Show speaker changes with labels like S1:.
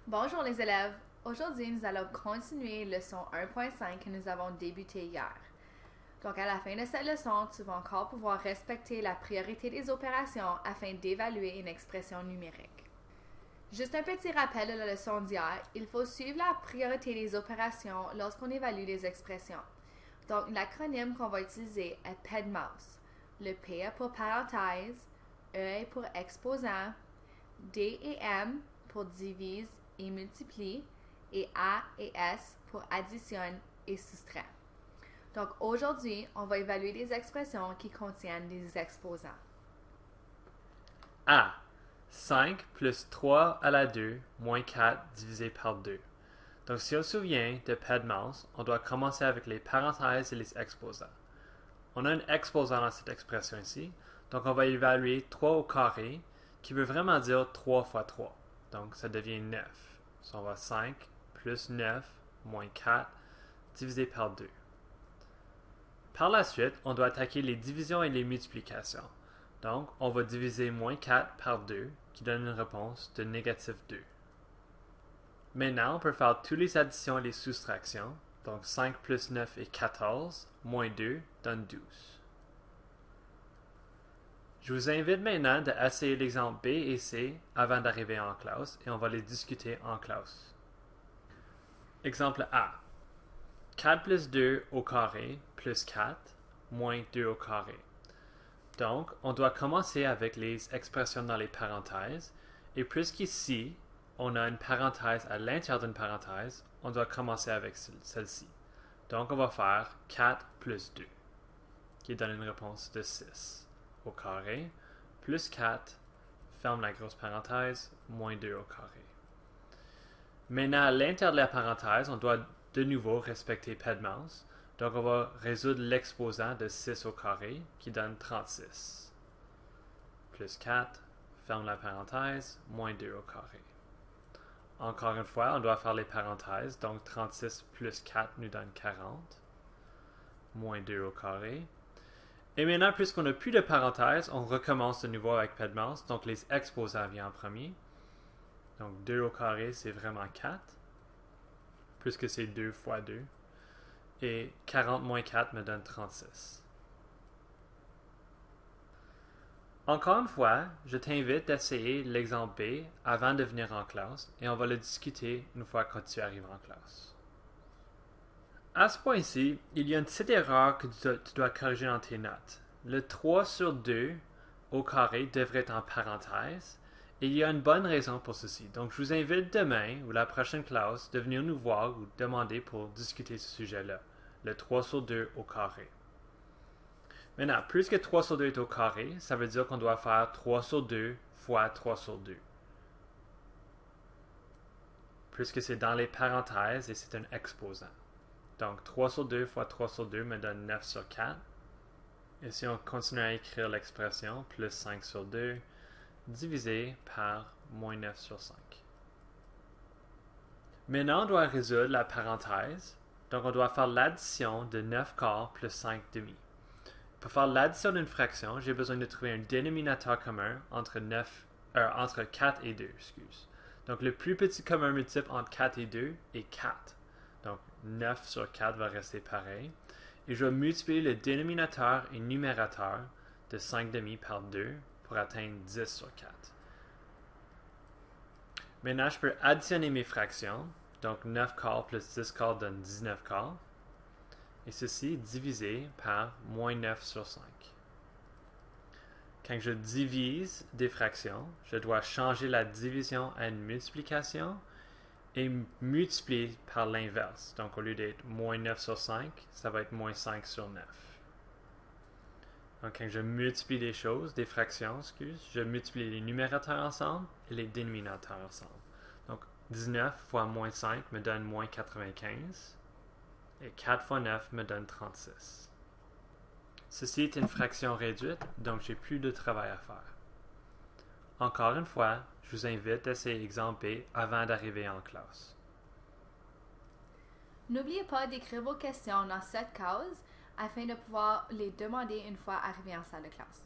S1: Bonjour les élèves. Aujourd'hui, nous allons continuer leçon 1.5 que nous avons débuté hier. Donc, à la fin de cette leçon, tu vas encore pouvoir respecter la priorité des opérations afin d'évaluer une expression numérique. Juste un petit rappel de la leçon d'hier, il faut suivre la priorité des opérations lorsqu'on évalue les expressions. Donc, l'acronyme qu'on va utiliser est PEDMAUS. Le P est pour parenthèse, E est pour exposant, D et M pour divise et multiplie, et A et S pour additionne et soustrait. Donc aujourd'hui, on va évaluer des expressions qui contiennent des exposants.
S2: A. 5 plus 3 à la 2 moins 4 divisé par 2. Donc si on se souvient de PEDMAUS, on doit commencer avec les parenthèses et les exposants. On a un exposant dans cette expression ici, donc on va évaluer 3 au carré, qui veut vraiment dire 3 fois 3. Donc ça devient 9. Donc on va 5 plus 9 moins 4 divisé par 2. Par la suite, on doit attaquer les divisions et les multiplications. Donc, on va diviser moins 4 par 2, qui donne une réponse de négatif 2. Maintenant, on peut faire toutes les additions et les soustractions. Donc, 5 plus 9 est 14, moins 2 donne 12. Je vous invite maintenant d'essayer l'exemple B et C avant d'arriver en classe, et on va les discuter en classe. Exemple A. 4 plus 2 au carré plus 4 moins 2 au carré. Donc, on doit commencer avec les expressions dans les parenthèses, et puisqu'ici, on a une parenthèse à l'intérieur d'une parenthèse, on doit commencer avec celle-ci. Donc, on va faire 4 plus 2, qui donne une réponse de 6 au carré, plus 4, ferme la grosse parenthèse, moins 2 au carré. Maintenant, à l'intérieur de la parenthèse, on doit de nouveau respecter PEDMAUS. Donc, on va résoudre l'exposant de 6 au carré, qui donne 36. Plus 4, ferme la parenthèse, moins 2 au carré. Encore une fois, on doit faire les parenthèses, donc 36 plus 4 nous donne 40, moins 2 au carré. Et maintenant, puisqu'on n'a plus de parenthèses, on recommence de nouveau avec PEDMAUS, donc les exposants viennent en premier. Donc 2 au carré, c'est vraiment 4, puisque c'est 2 fois 2. Et 40 moins 4 me donne 36. Encore une fois, je t'invite d'essayer l'exemple B avant de venir en classe et on va le discuter une fois que tu arrives en classe. À ce point-ci, il y a une petite erreur que tu dois corriger dans tes notes. Le 3 sur 2 au carré devrait être en parenthèse et il y a une bonne raison pour ceci. Donc, je vous invite demain ou la prochaine classe de venir nous voir ou demander pour discuter ce sujet-là. Le 3 sur 2 au carré. Maintenant, puisque 3 sur 2 est au carré, ça veut dire qu'on doit faire 3 sur 2 fois 3 sur 2. Puisque c'est dans les parenthèses et c'est un exposant. Donc, 3 sur 2 fois 3 sur 2 me donne 9 sur 4. Et si on continue à écrire l'expression, plus 5 sur 2, divisé par moins 9 sur 5. Maintenant, on doit résoudre la parenthèse. Donc, on doit faire l'addition de 9 quarts plus 5 demi. Pour faire l'addition d'une fraction, j'ai besoin de trouver un dénominateur commun entre 4 et 2. Donc, le plus petit commun multiple entre 4 et 2 est 4. Donc, 9 sur 4 va rester pareil. Et je vais multiplier le dénominateur et numérateur de 5 demi par 2 pour atteindre 10 sur 4. Maintenant, je peux additionner mes fractions. Donc, 9 quarts plus 10 quarts donne 19 quarts. Et ceci divisé par moins 9 sur 5. Quand je divise des fractions, je dois changer la division à une multiplication et multiplier par l'inverse. Donc, au lieu d'être moins 9 sur 5, ça va être moins 5 sur 9. Donc, quand je multiplie des choses, des fractions, je multiplie les numérateurs ensemble et les dénominateurs ensemble. Donc, 19 fois moins 5 me donne moins 95. Et 4 fois 9 me donne 36. Ceci est une fraction réduite, donc j'ai plus de travail à faire. Encore une fois, je vous invite à essayer l'exemple B avant d'arriver en classe.
S1: N'oubliez pas d'écrire vos questions dans cette case afin de pouvoir les demander une fois arrivé en salle de classe.